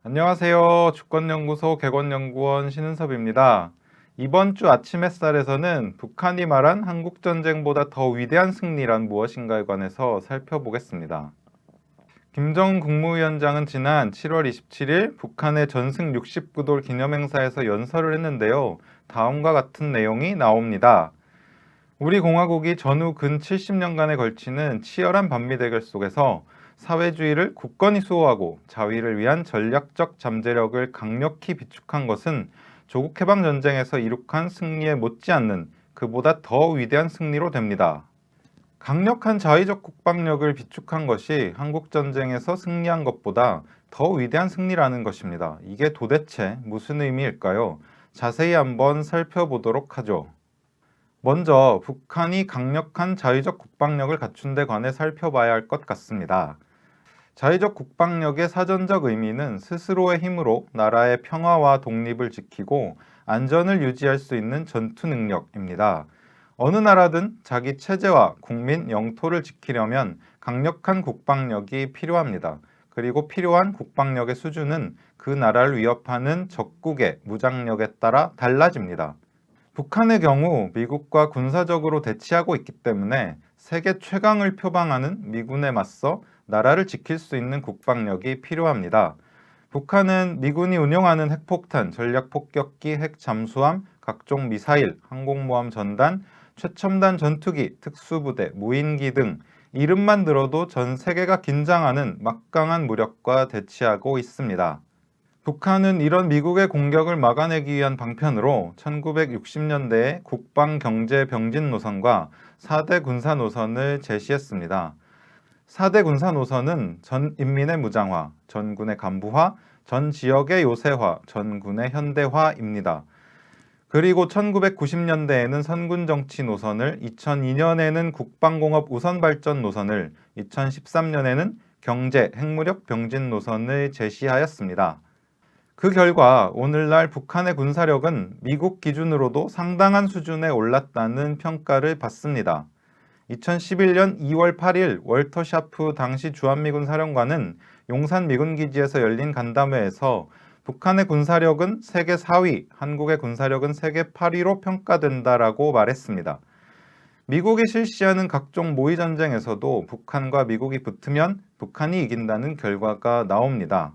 안녕하세요. 주권연구소 개건연구원 신은섭입니다. 이번 주 아침 햇살에서는 북한이 말한 한국전쟁보다 더 위대한 승리란 무엇인가에 관해서 살펴보겠습니다. 김정은 국무위원장은 지난 7월 27일 북한의 전승 69돌 기념행사에서 연설을 했는데요. 다음과 같은 내용이 나옵니다. 우리 공화국이 전후 근 70년간에 걸치는 치열한 반미 대결 속에서 사회주의를 굳건히 수호하고 자위를 위한 전략적 잠재력을 강력히 비축한 것은 조국 해방 전쟁에서 이룩한 승리에 못지않는 그보다 더 위대한 승리로 됩니다. 강력한 자위적 국방력을 비축한 것이 한국 전쟁에서 승리한 것보다 더 위대한 승리라는 것입니다. 이게 도대체 무슨 의미일까요? 자세히 한번 살펴보도록 하죠. 먼저 북한이 강력한 자위적 국방력을 갖춘 데 관해 살펴봐야 할 것 같습니다. 자위적 국방력의 사전적 의미는 스스로의 힘으로 나라의 평화와 독립을 지키고 안전을 유지할 수 있는 전투 능력입니다. 어느 나라든 자기 체제와 국민, 영토를 지키려면 강력한 국방력이 필요합니다. 그리고 필요한 국방력의 수준은 그 나라를 위협하는 적국의 무장력에 따라 달라집니다. 북한의 경우 미국과 군사적으로 대치하고 있기 때문에 세계 최강을 표방하는 미군에 맞서 나라를 지킬 수 있는 국방력이 필요합니다. 북한은 미군이 운용하는 핵폭탄, 전략폭격기, 핵잠수함, 각종 미사일, 항공모함 전단, 최첨단 전투기, 특수부대, 무인기 등 이름만 들어도 전 세계가 긴장하는 막강한 무력과 대치하고 있습니다. 북한은 이런 미국의 공격을 막아내기 위한 방편으로 1960년대에 국방경제 병진 노선과 4대 군사 노선을 제시했습니다. 4대 군사 노선은 전 인민의 무장화, 전군의 간부화, 전 지역의 요새화, 전군의 현대화입니다. 그리고 1990년대에는 선군 정치 노선을, 2002년에는 국방공업 우선 발전 노선을, 2013년에는 경제, 핵무력 병진 노선을 제시하였습니다. 그 결과 오늘날 북한의 군사력은 미국 기준으로도 상당한 수준에 올랐다는 평가를 받습니다. 2011년 2월 8일 월터 샤프 당시 주한미군 사령관은 용산 미군기지에서 열린 간담회에서 북한의 군사력은 세계 4위, 한국의 군사력은 세계 8위로 평가된다라고 말했습니다. 미국이 실시하는 각종 모의전쟁에서도 북한과 미국이 붙으면 북한이 이긴다는 결과가 나옵니다.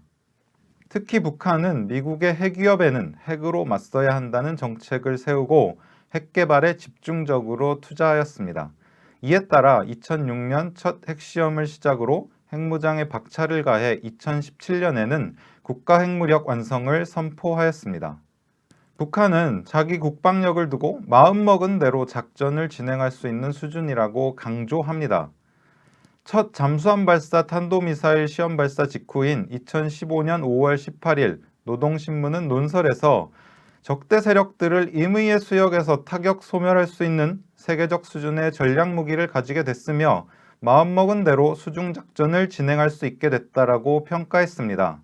특히 북한은 미국의 핵위협에는 핵으로 맞서야 한다는 정책을 세우고 핵 개발에 집중적으로 투자하였습니다. 이에 따라 2006년 첫 핵시험을 시작으로 핵무장에 박차를 가해 2017년에는 국가 핵무력 완성을 선포하였습니다. 북한은 자기 국방력을 두고 마음먹은 대로 작전을 진행할 수 있는 수준이라고 강조합니다. 첫 잠수함 발사 탄도미사일 시험 발사 직후인 2015년 5월 18일 노동신문은 논설에서 적대 세력들을 임의의 수역에서 타격 소멸할 수 있는 세계적 수준의 전략 무기를 가지게 됐으며 마음먹은 대로 수중작전을 진행할 수 있게 됐다라고 평가했습니다.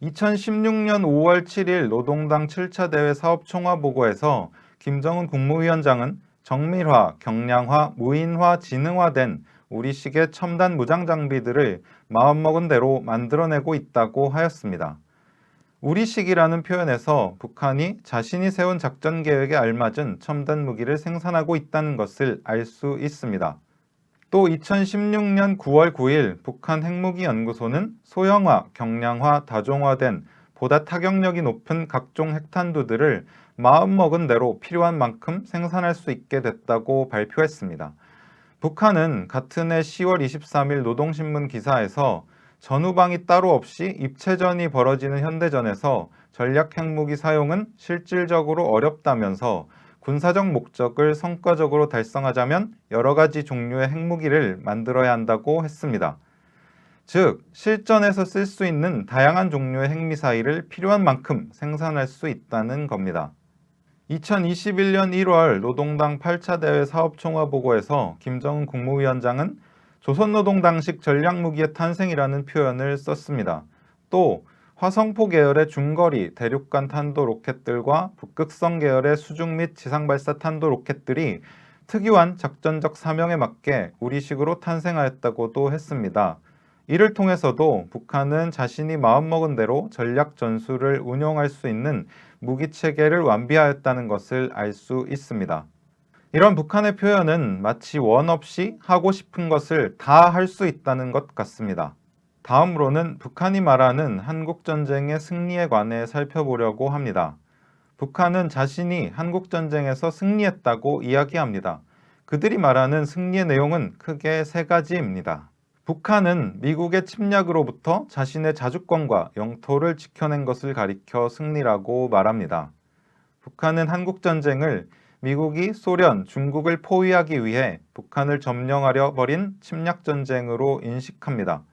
2016년 5월 7일 노동당 7차 대회 사업총화보고에서 김정은 국무위원장은 정밀화, 경량화, 무인화, 지능화된 우리식의 첨단 무장 장비들을 마음먹은 대로 만들어내고 있다고 하였습니다. 우리식이라는 표현에서 북한이 자신이 세운 작전 계획에 알맞은 첨단 무기를 생산하고 있다는 것을 알 수 있습니다. 또 2016년 9월 9일 북한 핵무기연구소는 소형화, 경량화, 다종화된 보다 타격력이 높은 각종 핵탄두들을 마음먹은 대로 필요한 만큼 생산할 수 있게 됐다고 발표했습니다. 북한은 같은 해 10월 23일 노동신문 기사에서 전후방이 따로 없이 입체전이 벌어지는 현대전에서 전략 핵무기 사용은 실질적으로 어렵다면서 군사적 목적을 성과적으로 달성하자면 여러 가지 종류의 핵무기를 만들어야 한다고 했습니다. 즉, 실전에서 쓸 수 있는 다양한 종류의 핵미사일을 필요한 만큼 생산할 수 있다는 겁니다. 2021년 1월 노동당 8차 대회 사업총화보고에서 김정은 국무위원장은 조선노동당식 전략무기의 탄생이라는 표현을 썼습니다. 또 화성포 계열의 중거리 대륙간 탄도 로켓들과 북극성 계열의 수중 및 지상발사 탄도 로켓들이 특유한 작전적 사명에 맞게 우리식으로 탄생하였다고도 했습니다. 이를 통해서도 북한은 자신이 마음먹은 대로 전략 전술을 운용할 수 있는 무기 체계를 완비하였다는 것을 알 수 있습니다. 이런 북한의 표현은 마치 원 없이 하고 싶은 것을 다 할 수 있다는 것 같습니다. 다음으로는 북한이 말하는 한국전쟁의 승리에 관해 살펴보려고 합니다. 북한은 자신이 한국전쟁에서 승리했다고 이야기합니다. 그들이 말하는 승리의 내용은 크게 세 가지입니다. 북한은 미국의 침략으로부터 자신의 자주권과 영토를 지켜낸 것을 가리켜 승리라고 말합니다. 북한은 한국전쟁을 미국이 소련, 중국을 포위하기 위해 북한을 점령하려 벌인 침략전쟁으로 인식합니다.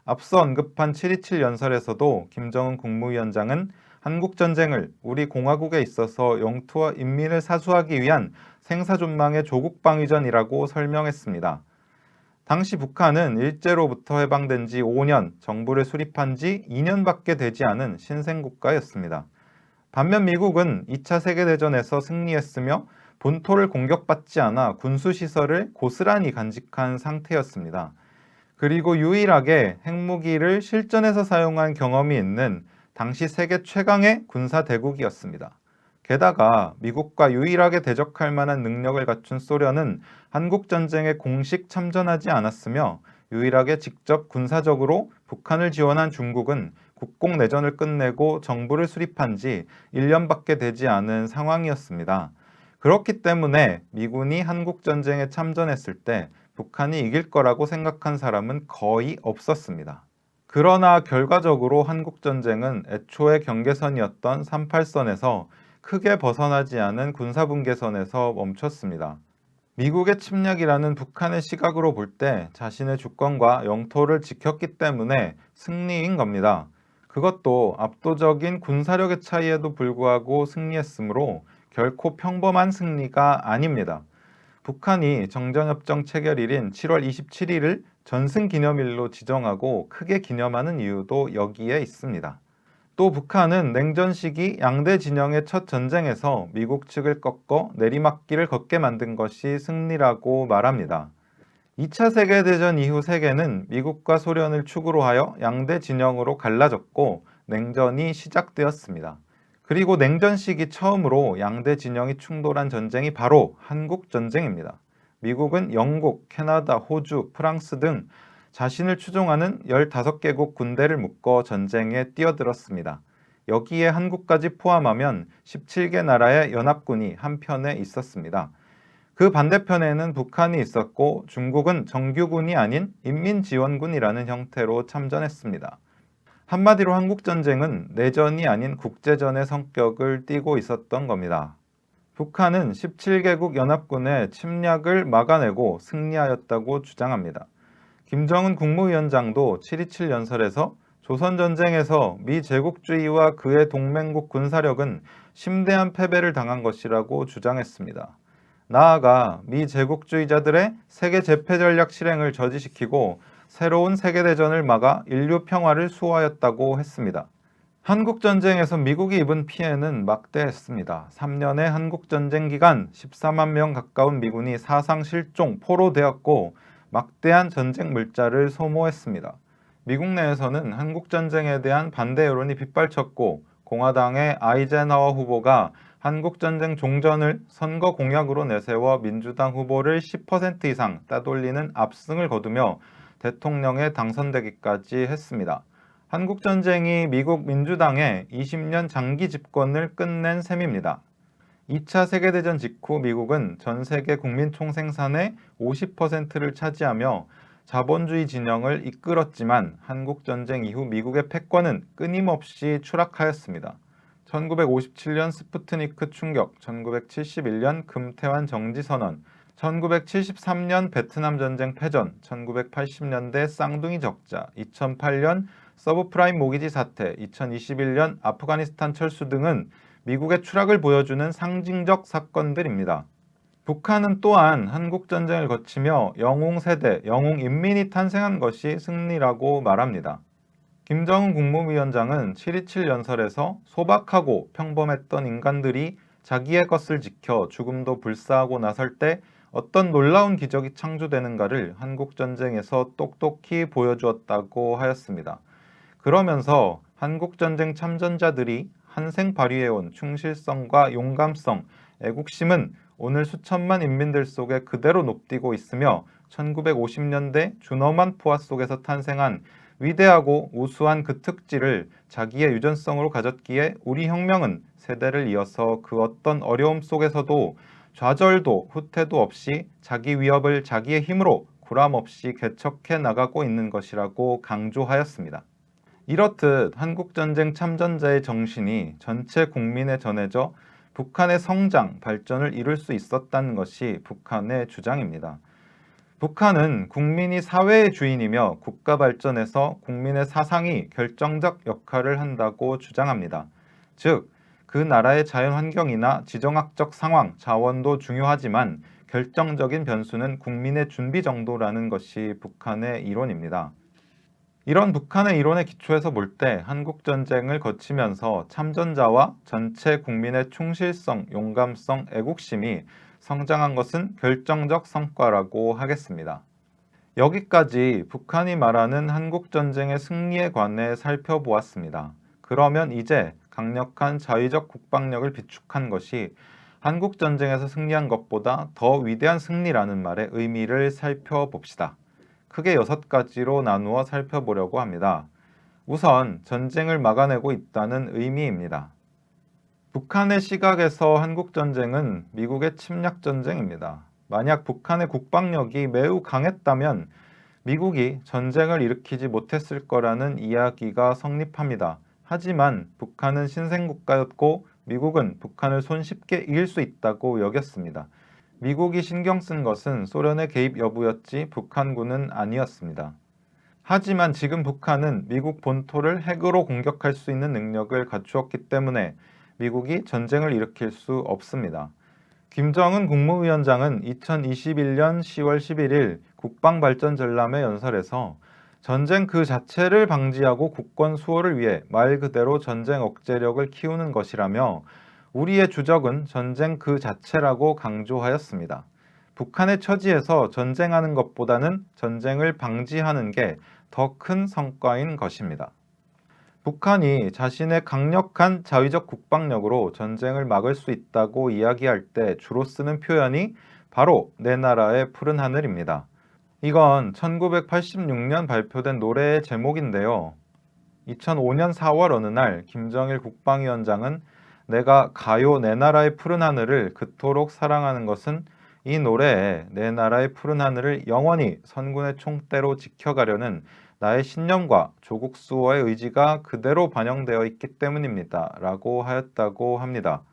앞서 언급한 7.27 연설에서도 김정은 국무위원장은 한국전쟁을 우리 공화국에 있어서 영토와 인민을 사수하기 위한 생사존망의 조국방위전이라고 설명했습니다. 당시 북한은 일제로부터 해방된 지 5년, 정부를 수립한 지 2년밖에 되지 않은 신생국가였습니다. 반면 미국은 2차 세계대전에서 승리했으며 본토를 공격받지 않아 군수시설을 고스란히 간직한 상태였습니다. 그리고 유일하게 핵무기를 실전에서 사용한 경험이 있는 당시 세계 최강의 군사대국이었습니다. 게다가 미국과 유일하게 대적할 만한 능력을 갖춘 소련은 한국전쟁에 공식 참전하지 않았으며 유일하게 직접 군사적으로 북한을 지원한 중국은 국공내전을 끝내고 정부를 수립한 지 1년밖에 되지 않은 상황이었습니다. 그렇기 때문에 미군이 한국전쟁에 참전했을 때 북한이 이길 거라고 생각한 사람은 거의 없었습니다. 그러나 결과적으로 한국전쟁은 애초에 경계선이었던 38선에서 크게 벗어나지 않은 군사분계선에서 멈췄습니다. 미국의 침략이라는 북한의 시각으로 볼 때 자신의 주권과 영토를 지켰기 때문에 승리인 겁니다. 그것도 압도적인 군사력의 차이에도 불구하고 승리했으므로 결코 평범한 승리가 아닙니다. 북한이 정전협정 체결일인 7월 27일을 전승기념일로 지정하고 크게 기념하는 이유도 여기에 있습니다. 또 북한은 냉전 시기 양대 진영의 첫 전쟁에서 미국 측을 꺾어 내리막길을 걷게 만든 것이 승리라고 말합니다. 2차 세계대전 이후 세계는 미국과 소련을 축으로 하여 양대 진영으로 갈라졌고 냉전이 시작되었습니다. 그리고 냉전 시기 처음으로 양대 진영이 충돌한 전쟁이 바로 한국전쟁입니다. 미국은 영국, 캐나다, 호주, 프랑스 등 자신을 추종하는 15개국 군대를 묶어 전쟁에 뛰어들었습니다. 여기에 한국까지 포함하면 17개 나라의 연합군이 한편에 있었습니다. 그 반대편에는 북한이 있었고 중국은 정규군이 아닌 인민지원군이라는 형태로 참전했습니다. 한마디로 한국전쟁은 내전이 아닌 국제전의 성격을 띠고 있었던 겁니다. 북한은 17개국 연합군의 침략을 막아내고 승리하였다고 주장합니다. 김정은 국무위원장도 7.27 연설에서 조선전쟁에서 미 제국주의와 그의 동맹국 군사력은 심대한 패배를 당한 것이라고 주장했습니다. 나아가 미 제국주의자들의 세계 재패 전략 실행을 저지시키고 새로운 세계대전을 막아 인류 평화를 수호하였다고 했습니다. 한국전쟁에서 미국이 입은 피해는 막대했습니다. 3년의 한국전쟁 기간 14만 명 가까운 미군이 사상 실종, 포로되었고 막대한 전쟁 물자를 소모했습니다. 미국 내에서는 한국전쟁에 대한 반대 여론이 빗발쳤고 공화당의 아이젠하워 후보가 한국전쟁 종전을 선거 공약으로 내세워 민주당 후보를 10% 이상 따돌리는 압승을 거두며 대통령에 당선되기까지 했습니다. 한국전쟁이 미국 민주당의 20년 장기 집권을 끝낸 셈입니다. 2차 세계대전 직후 미국은 전 세계 국민 총생산의 50%를 차지하며 자본주의 진영을 이끌었지만 한국전쟁 이후 미국의 패권은 끊임없이 추락하였습니다. 1957년 스푸트니크 충격, 1971년 금태환 정지선언, 1973년 베트남 전쟁 패전, 1980년대 쌍둥이 적자, 2008년 서브프라임 모기지 사태, 2021년 아프가니스탄 철수 등은 미국의 추락을 보여주는 상징적 사건들입니다. 북한은 또한 한국전쟁을 거치며 영웅세대, 영웅인민이 탄생한 것이 승리라고 말합니다. 김정은 국무위원장은 7.27 연설에서 소박하고 평범했던 인간들이 자기의 것을 지켜 죽음도 불사하고 나설 때 어떤 놀라운 기적이 창조되는가를 한국전쟁에서 똑똑히 보여주었다고 하였습니다. 그러면서 한국전쟁 참전자들이 한생 발휘해온 충실성과 용감성, 애국심은 오늘 수천만 인민들 속에 그대로 높디고 있으며 1950년대 준엄한 포화 속에서 탄생한 위대하고 우수한 그 특질을 자기의 유전성으로 가졌기에 우리 혁명은 세대를 이어서 그 어떤 어려움 속에서도 좌절도 후퇴도 없이 자기 위협을 자기의 힘으로 구람없이 개척해 나가고 있는 것이라고 강조하였습니다. 이렇듯 한국전쟁 참전자의 정신이 전체 국민에 전해져 북한의 성장, 발전을 이룰 수 있었다는 것이 북한의 주장입니다. 북한은 국민이 사회의 주인이며 국가 발전에서 국민의 사상이 결정적 역할을 한다고 주장합니다. 즉, 그 나라의 자연 환경이나 지정학적 상황, 자원도 중요하지만 결정적인 변수는 국민의 준비 정도라는 것이 북한의 이론입니다. 이런 북한의 이론에 기초해서 볼 때 한국전쟁을 거치면서 참전자와 전체 국민의 충실성, 용감성, 애국심이 성장한 것은 결정적 성과라고 하겠습니다. 여기까지 북한이 말하는 한국전쟁의 승리에 관해 살펴보았습니다. 그러면 이제 강력한 자위적 국방력을 비축한 것이 한국전쟁에서 승리한 것보다 더 위대한 승리라는 말의 의미를 살펴봅시다. 크게 6가지로 나누어 살펴보려고 합니다. 우선 전쟁을 막아내고 있다는 의미입니다. 북한의 시각에서 한국전쟁은 미국의 침략전쟁입니다. 만약 북한의 국방력이 매우 강했다면 미국이 전쟁을 일으키지 못했을 거라는 이야기가 성립합니다. 하지만 북한은 신생국가였고 미국은 북한을 손쉽게 이길 수 있다고 여겼습니다. 미국이 신경 쓴 것은 소련의 개입 여부였지 북한군은 아니었습니다. 하지만 지금 북한은 미국 본토를 핵으로 공격할 수 있는 능력을 갖추었기 때문에 미국이 전쟁을 일으킬 수 없습니다. 김정은 국무위원장은 2021년 10월 11일 국방발전전람회 연설에서 전쟁 그 자체를 방지하고 국권 수호를 위해 말 그대로 전쟁 억제력을 키우는 것이라며 우리의 주적은 전쟁 그 자체라고 강조하였습니다. 북한의 처지에서 전쟁하는 것보다는 전쟁을 방지하는 게 더 큰 성과인 것입니다. 북한이 자신의 강력한 자위적 국방력으로 전쟁을 막을 수 있다고 이야기할 때 주로 쓰는 표현이 바로 내 나라의 푸른 하늘입니다. 이건 1986년 발표된 노래의 제목인데요. 2005년 4월 어느 날 김정일 국방위원장은 내가 가요 내 나라의 푸른 하늘을 그토록 사랑하는 것은 이 노래에 내 나라의 푸른 하늘을 영원히 선군의 총대로 지켜가려는 나의 신념과 조국 수호의 의지가 그대로 반영되어 있기 때문입니다. 라고 하였다고 합니다.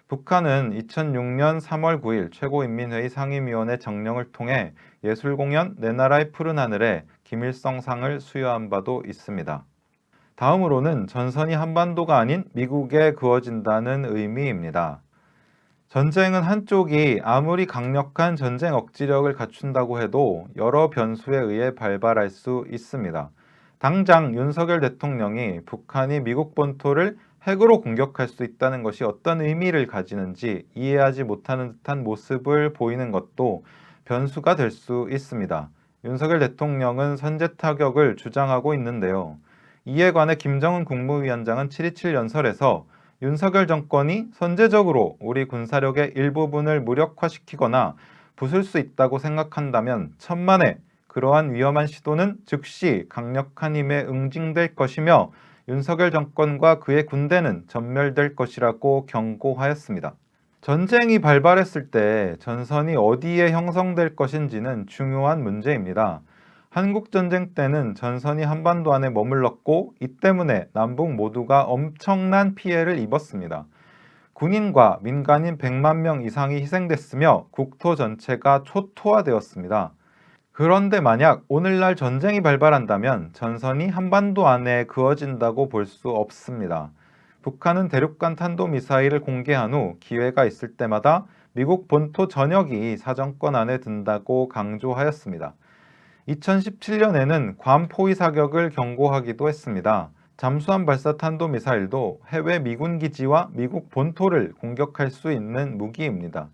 북한은 2006년 3월 9일 최고인민회의 상임위원회 정령을 통해 예술공연 내 나라의 푸른 하늘에 김일성상을 수여한 바도 있습니다. 다음으로는 전선이 한반도가 아닌 미국에 그어진다는 의미입니다. 전쟁은 한쪽이 아무리 강력한 전쟁 억지력을 갖춘다고 해도 여러 변수에 의해 발발할 수 있습니다. 당장 윤석열 대통령이 북한이 미국 본토를 핵으로 공격할 수 있다는 것이 어떤 의미를 가지는지 이해하지 못하는 듯한 모습을 보이는 것도 변수가 될 수 있습니다. 윤석열 대통령은 선제 타격을 주장하고 있는데요. 이에 관해 김정은 국무위원장은 7.27 연설에서 윤석열 정권이 선제적으로 우리 군사력의 일부분을 무력화시키거나 부술 수 있다고 생각한다면 천만에 그러한 위험한 시도는 즉시 강력한 힘에 응징될 것이며 윤석열 정권과 그의 군대는 전멸될 것이라고 경고하였습니다. 전쟁이 발발했을 때 전선이 어디에 형성될 것인지는 중요한 문제입니다. 한국전쟁 때는 전선이 한반도 안에 머물렀고 이 때문에 남북 모두가 엄청난 피해를 입었습니다. 군인과 민간인 100만 명 이상이 희생됐으며 국토 전체가 초토화되었습니다. 그런데 만약 오늘날 전쟁이 발발한다면 전선이 한반도 안에 그어진다고 볼 수 없습니다. 북한은 대륙간 탄도미사일을 공개한 후 기회가 있을 때마다 미국 본토 전역이 사정권 안에 든다고 강조하였습니다. 2017년에는 괌 포위 사격을 경고하기도 했습니다. 잠수함 발사 탄도미사일도 해외 미군 기지와 미국 본토를 공격할 수 있는 무기입니다.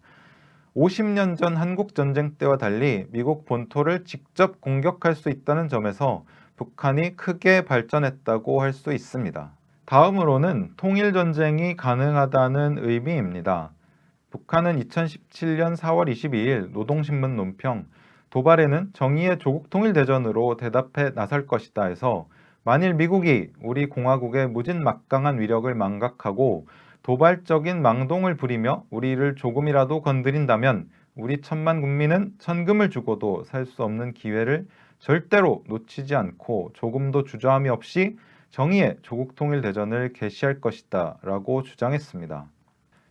50년 전 한국전쟁 때와 달리 미국 본토를 직접 공격할 수 있다는 점에서 북한이 크게 발전했다고 할 수 있습니다. 다음으로는 통일전쟁이 가능하다는 의미입니다. 북한은 2017년 4월 22일 노동신문 논평 도발에는 정의의 조국 통일대전으로 대답해 나설 것이다 해서 만일 미국이 우리 공화국의 무진막강한 위력을 망각하고 도발적인 망동을 부리며 우리를 조금이라도 건드린다면 우리 천만 국민은 천금을 주고도 살 수 없는 기회를 절대로 놓치지 않고 조금도 주저함이 없이 정의의 조국 통일대전을 개시할 것이다 라고 주장했습니다.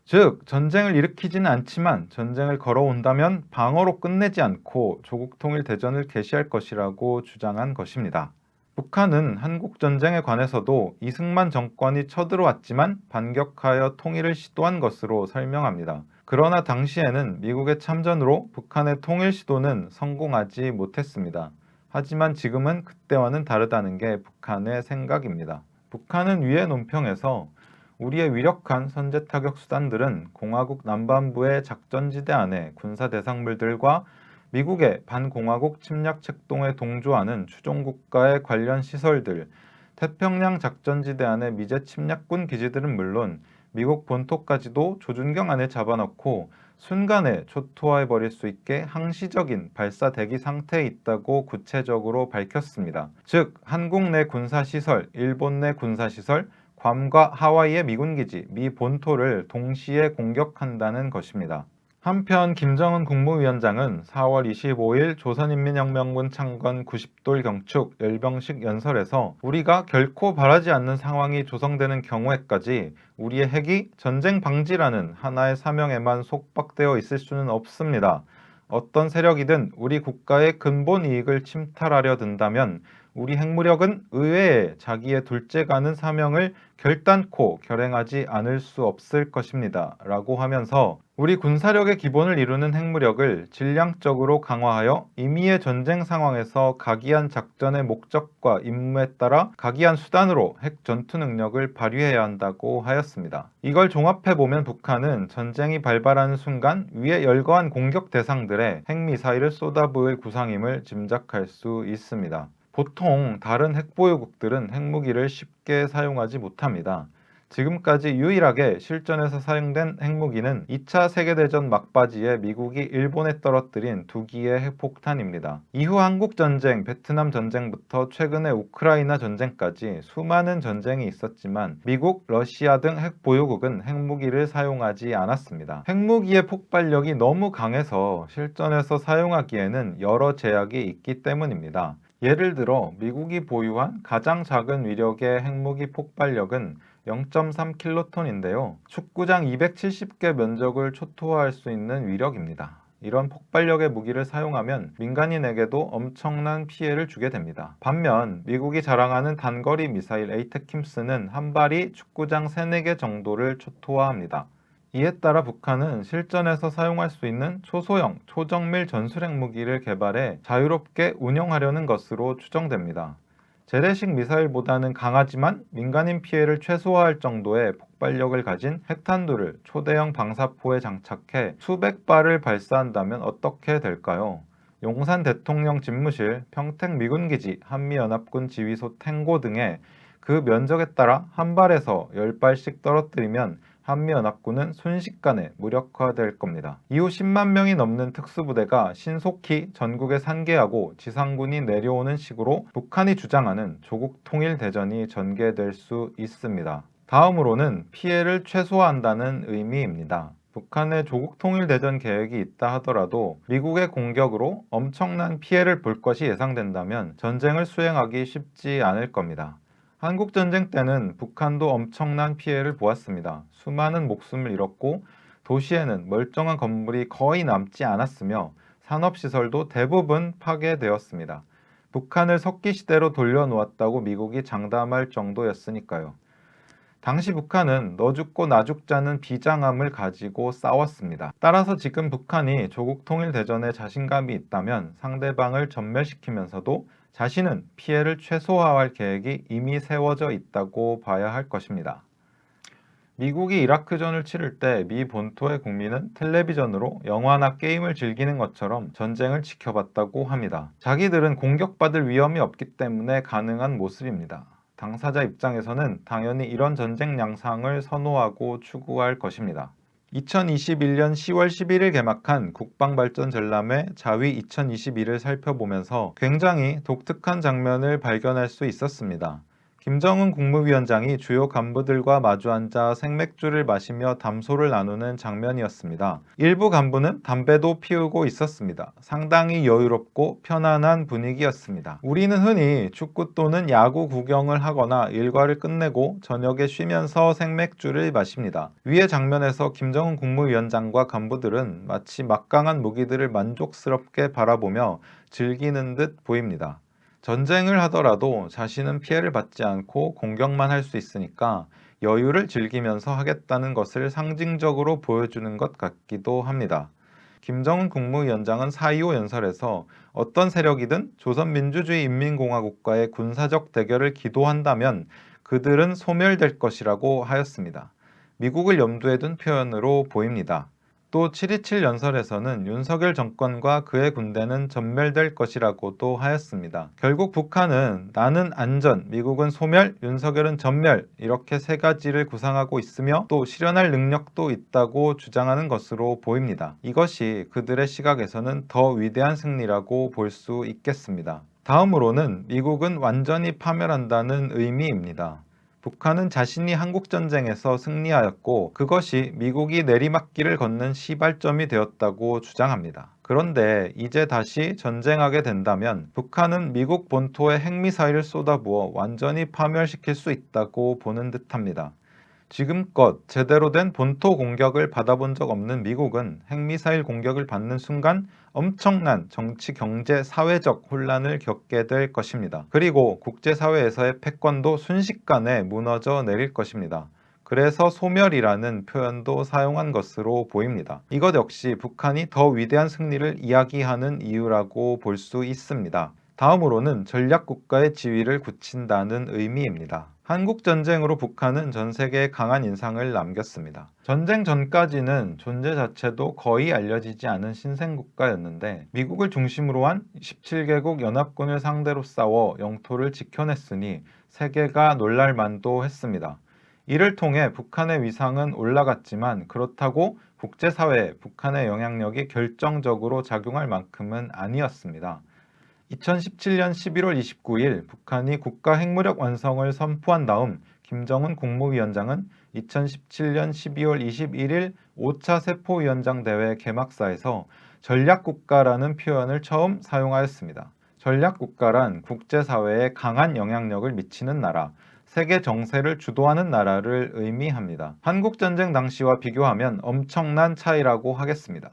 즉, 전쟁을 일으키지는 않지만 전쟁을 걸어온다면 방어로 끝내지 않고 조국 통일 대전을 개시할 것이라고 주장한 것입니다. 북한은 한국전쟁에 관해서도 이승만 정권이 쳐들어왔지만 반격하여 통일을 시도한 것으로 설명합니다. 그러나 당시에는 미국의 참전으로 북한의 통일 시도는 성공하지 못했습니다. 하지만 지금은 그때와는 다르다는 게 북한의 생각입니다. 북한은 위의 논평에서 우리의 위력한 선제 타격 수단들은 공화국 남반부의 작전지대 안에 군사 대상물들과 미국의 반공화국 침략 책동에 동조하는 추종국가의 관련 시설들, 태평양 작전지대 안의 미제 침략군 기지들은 물론 미국 본토까지도 조준경 안에 잡아넣고 순간에 초토화해버릴 수 있게 항시적인 발사 대기 상태에 있다고 구체적으로 밝혔습니다. 즉, 한국 내 군사시설, 일본 내 군사시설, 괌과 하와이의 미군기지, 미 본토를 동시에 공격한다는 것입니다. 한편 김정은 국무위원장은 4월 25일 조선인민혁명군 창건 90돌 경축 열병식 연설에서 우리가 결코 바라지 않는 상황이 조성되는 경우에까지 우리의 핵이 전쟁 방지라는 하나의 사명에만 속박되어 있을 수는 없습니다. 어떤 세력이든 우리 국가의 근본 이익을 침탈하려 든다면 우리 핵무력은 의외에 자기의 둘째가는 사명을 결단코 결행하지 않을 수 없을 것입니다. 라고 하면서 우리 군사력의 기본을 이루는 핵무력을 질량적으로 강화하여 임의의 전쟁 상황에서 각이한 작전의 목적과 임무에 따라 각이한 수단으로 핵 전투 능력을 발휘해야 한다고 하였습니다. 이걸 종합해보면 북한은 전쟁이 발발하는 순간 위에 열거한 공격 대상들에 핵미사일을 쏟아부을 구상임을 짐작할 수 있습니다. 보통 다른 핵보유국들은 핵무기를 쉽게 사용하지 못합니다. 지금까지 유일하게 실전에서 사용된 핵무기는 2차 세계대전 막바지에 미국이 일본에 떨어뜨린 2기의 핵폭탄입니다. 이후 한국전쟁, 베트남 전쟁부터 최근의 우크라이나 전쟁까지 수많은 전쟁이 있었지만 미국, 러시아 등 핵보유국은 핵무기를 사용하지 않았습니다. 핵무기의 폭발력이 너무 강해서 실전에서 사용하기에는 여러 제약이 있기 때문입니다. 예를 들어 미국이 보유한 가장 작은 위력의 핵무기 폭발력은 0.3킬로톤인데요. 축구장 270개 면적을 초토화할 수 있는 위력입니다. 이런 폭발력의 무기를 사용하면 민간인에게도 엄청난 피해를 주게 됩니다. 반면 미국이 자랑하는 단거리 미사일 에이테킴스는 한 발이 축구장 3, 4개 정도를 초토화합니다. 이에 따라 북한은 실전에서 사용할 수 있는 초소형, 초정밀 전술핵 무기를 개발해 자유롭게 운용하려는 것으로 추정됩니다. 재래식 미사일보다는 강하지만 민간인 피해를 최소화할 정도의 폭발력을 가진 핵탄두를 초대형 방사포에 장착해 수백 발을 발사한다면 어떻게 될까요? 용산 대통령 집무실, 평택 미군기지, 한미연합군 지휘소 탱고 등의 그 면적에 따라 한 발에서 10발씩 떨어뜨리면 한미연합군은 순식간에 무력화될 겁니다. 이후 10만 명이 넘는 특수부대가 신속히 전국에 산계하고 지상군이 내려오는 식으로 북한이 주장하는 조국 통일대전이 전개될 수 있습니다. 다음으로는 피해를 최소화한다는 의미입니다. 북한의 조국 통일대전 계획이 있다 하더라도 미국의 공격으로 엄청난 피해를 볼 것이 예상된다면 전쟁을 수행하기 쉽지 않을 겁니다. 한국전쟁 때는 북한도 엄청난 피해를 보았습니다. 수많은 목숨을 잃었고 도시에는 멀쩡한 건물이 거의 남지 않았으며 산업시설도 대부분 파괴되었습니다. 북한을 석기시대로 돌려놓았다고 미국이 장담할 정도였으니까요. 당시 북한은 너 죽고 나 죽자는 비장함을 가지고 싸웠습니다. 따라서 지금 북한이 조국 통일대전에 자신감이 있다면 상대방을 전멸시키면서도 자신은 피해를 최소화할 계획이 이미 세워져 있다고 봐야 할 것입니다. 미국이 이라크전을 치를 때 미 본토의 국민은 텔레비전으로 영화나 게임을 즐기는 것처럼 전쟁을 지켜봤다고 합니다. 자기들은 공격받을 위험이 없기 때문에 가능한 모습입니다. 당사자 입장에서는 당연히 이런 전쟁 양상을 선호하고 추구할 것입니다. 2021년 10월 11일 개막한 국방발전전람회 자위 2021을 살펴보면서 굉장히 독특한 장면을 발견할 수 있었습니다. 김정은 국무위원장이 주요 간부들과 마주 앉아 생맥주를 마시며 담소를 나누는 장면이었습니다. 일부 간부는 담배도 피우고 있었습니다. 상당히 여유롭고 편안한 분위기였습니다. 우리는 흔히 축구 또는 야구 구경을 하거나 일과를 끝내고 저녁에 쉬면서 생맥주를 마십니다. 위의 장면에서 김정은 국무위원장과 간부들은 마치 막강한 무기들을 만족스럽게 바라보며 즐기는 듯 보입니다. 전쟁을 하더라도 자신은 피해를 받지 않고 공격만 할 수 있으니까 여유를 즐기면서 하겠다는 것을 상징적으로 보여주는 것 같기도 합니다. 김정은 국무위원장은 4.25 연설에서 어떤 세력이든 조선민주주의인민공화국과의 군사적 대결을 기도한다면 그들은 소멸될 것이라고 하였습니다. 미국을 염두에 둔 표현으로 보입니다. 또 7.27 연설에서는 윤석열 정권과 그의 군대는 전멸될 것이라고도 하였습니다. 결국 북한은 나는 안전, 미국은 소멸, 윤석열은 전멸 이렇게 세 가지를 구상하고 있으며 또 실현할 능력도 있다고 주장하는 것으로 보입니다. 이것이 그들의 시각에서는 더 위대한 승리라고 볼 수 있겠습니다. 다음으로는 미국은 완전히 파멸한다는 의미입니다. 북한은 자신이 한국전쟁에서 승리하였고 그것이 미국이 내리막길을 걷는 시발점이 되었다고 주장합니다. 그런데 이제 다시 전쟁하게 된다면 북한은 미국 본토에 핵미사일을 쏟아부어 완전히 파멸시킬 수 있다고 보는 듯합니다. 지금껏 제대로 된 본토 공격을 받아본 적 없는 미국은 핵미사일 공격을 받는 순간 엄청난 정치, 경제, 사회적 혼란을 겪게 될 것입니다. 그리고 국제사회에서의 패권도 순식간에 무너져 내릴 것입니다. 그래서 소멸이라는 표현도 사용한 것으로 보입니다. 이것 역시 북한이 더 위대한 승리를 이야기하는 이유라고 볼 수 있습니다. 다음으로는 전략국가의 지위를 굳힌다는 의미입니다. 한국전쟁으로 북한은 전 세계에 강한 인상을 남겼습니다. 전쟁 전까지는 존재 자체도 거의 알려지지 않은 신생국가였는데 미국을 중심으로 한 17개국 연합군을 상대로 싸워 영토를 지켜냈으니 세계가 놀랄만도 했습니다. 이를 통해 북한의 위상은 올라갔지만 그렇다고 국제사회에 북한의 영향력이 결정적으로 작용할 만큼은 아니었습니다. 2017년 11월 29일 북한이 국가 핵무력 완성을 선포한 다음 김정은 국무위원장은 2017년 12월 21일 5차 세포위원장 대회 개막사에서 전략국가라는 표현을 처음 사용하였습니다. 전략국가란 국제사회에 강한 영향력을 미치는 나라, 세계 정세를 주도하는 나라를 의미합니다. 한국전쟁 당시와 비교하면 엄청난 차이라고 하겠습니다.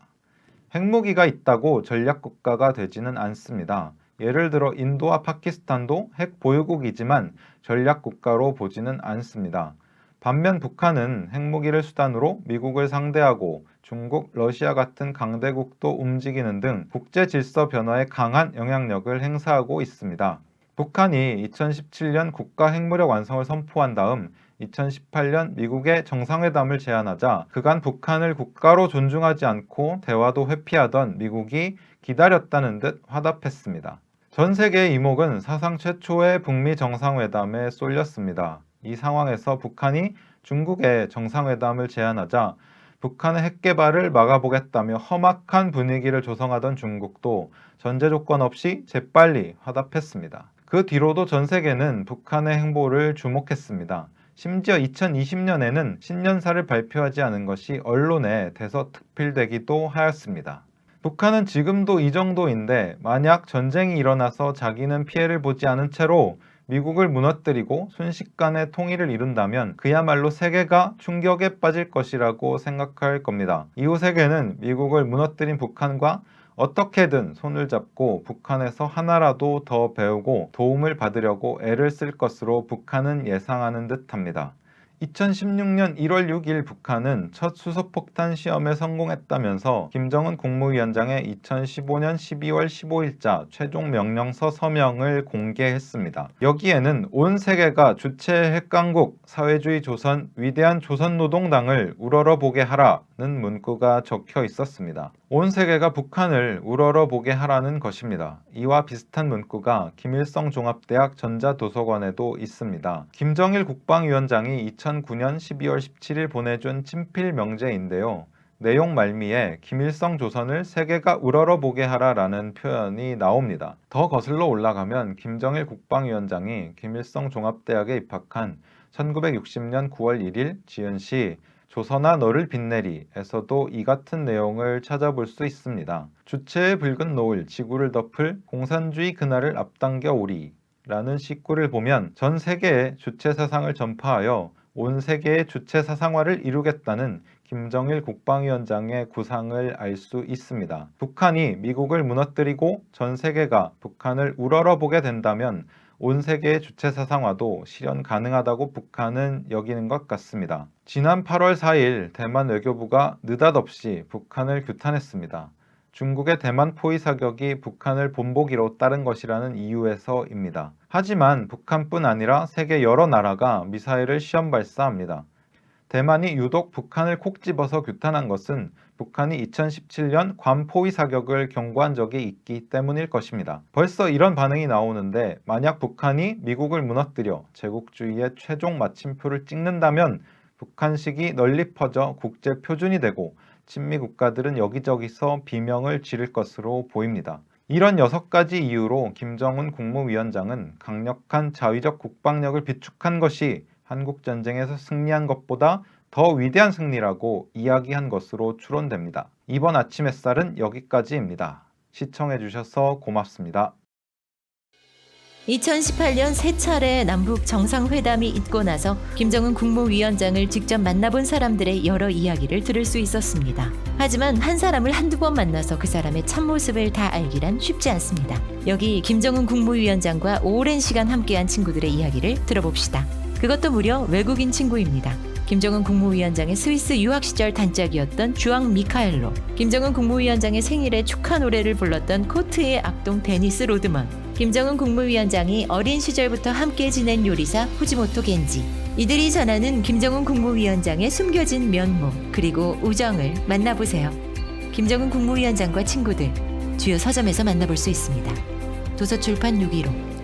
핵무기가 있다고 전략국가가 되지는 않습니다. 예를 들어 인도와 파키스탄도 핵 보유국이지만 전략국가로 보지는 않습니다. 반면 북한은 핵무기를 수단으로 미국을 상대하고 중국, 러시아 같은 강대국도 움직이는 등 국제 질서 변화에 강한 영향력을 행사하고 있습니다. 북한이 2017년 국가 핵무력 완성을 선포한 다음 2018년 미국의 정상회담을 제안하자 그간 북한을 국가로 존중하지 않고 대화도 회피하던 미국이 기다렸다는 듯 화답했습니다. 전 세계의 이목은 사상 최초의 북미 정상회담에 쏠렸습니다. 이 상황에서 북한이 중국에 정상회담을 제안하자 북한의 핵 개발을 막아보겠다며 험악한 분위기를 조성하던 중국도 전제 조건 없이 재빨리 화답했습니다. 그 뒤로도 전 세계는 북한의 행보를 주목했습니다. 심지어 2020년에는 신년사를 발표하지 않은 것이 언론에 대서특필되기도 하였습니다. 북한은 지금도 이 정도인데 만약 전쟁이 일어나서 자기는 피해를 보지 않은 채로 미국을 무너뜨리고 순식간에 통일을 이룬다면 그야말로 세계가 충격에 빠질 것이라고 생각할 겁니다. 이후 세계는 미국을 무너뜨린 북한과 어떻게든 손을 잡고 북한에서 하나라도 더 배우고 도움을 받으려고 애를 쓸 것으로 북한은 예상하는 듯합니다. 2016년 1월 6일 북한은 첫 수소폭탄 시험에 성공했다면서 김정은 국무위원장의 2015년 12월 15일자 최종 명령서 서명을 공개했습니다. 여기에는 온 세계가 주체 핵강국 사회주의 조선 위대한 조선노동당을 우러러보게 하라는 문구가 적혀 있었습니다. 온 세계가 북한을 우러러보게 하라는 것입니다. 이와 비슷한 문구가 김일성 종합대학 전자도서관에도 있습니다. 김정일 국방위원장이 2009년 12월 17일 보내준 친필 명제인데요. 내용 말미에 김일성 조선을 세계가 우러러보게 하라라는 표현이 나옵니다. 더 거슬러 올라가면 김정일 국방위원장이 김일성 종합대학에 입학한 1960년 9월 1일 지은시 조선아 너를 빛내리에서도 이 같은 내용을 찾아볼 수 있습니다. 주체의 붉은 노을, 지구를 덮을 공산주의 그날을 앞당겨 오리 라는 시구를 보면 전 세계에 주체 사상을 전파하여 온 세계의 주체 사상화를 이루겠다는 김정일 국방위원장의 구상을 알 수 있습니다. 북한이 미국을 무너뜨리고 전 세계가 북한을 우러러보게 된다면 온 세계의 주체 사상화도 실현 가능하다고 북한은 여기는 것 같습니다. 지난 8월 4일 대만 외교부가 느닷없이 북한을 규탄했습니다. 중국의 대만 포위 사격이 북한을 본보기로 따른 것이라는 이유에서입니다. 하지만 북한뿐 아니라 세계 여러 나라가 미사일을 시험 발사합니다. 대만이 유독 북한을 콕 집어서 규탄한 것은 북한이 2017년 괌 포위 사격을 경고한 적이 있기 때문일 것입니다. 벌써 이런 반응이 나오는데 만약 북한이 미국을 무너뜨려 제국주의의 최종 마침표를 찍는다면 북한식이 널리 퍼져 국제 표준이 되고 친미 국가들은 여기저기서 비명을 지를 것으로 보입니다. 이런 6가지 이유로 김정은 국무위원장은 강력한 자위적 국방력을 비축한 것이 한국전쟁에서 승리한 것보다 더 위대한 승리라고 이야기한 것으로 추론됩니다. 이번 아침 햇살은 여기까지입니다. 시청해주셔서 고맙습니다. 2018년 세 차례 남북 정상회담이 있고 나서 김정은 국무위원장을 직접 만나본 사람들의 여러 이야기를 들을 수 있었습니다. 하지만 한 사람을 한두 번 만나서 그 사람의 참모습을 다 알기란 쉽지 않습니다. 여기 김정은 국무위원장과 오랜 시간 함께한 친구들의 이야기를 들어봅시다. 그것도 무려 외국인 친구입니다. 김정은 국무위원장의 스위스 유학 시절 단짝이었던 주앙 미카엘로, 김정은 국무위원장의 생일에 축하 노래를 불렀던 코트의 악동 데니스 로드먼, 김정은 국무위원장이 어린 시절부터 함께 지낸 요리사 후지모토 겐지. 이들이 전하는 김정은 국무위원장의 숨겨진 면모 그리고 우정을 만나보세요. 김정은 국무위원장과 친구들, 주요 서점에서 만나볼 수 있습니다. 도서출판 615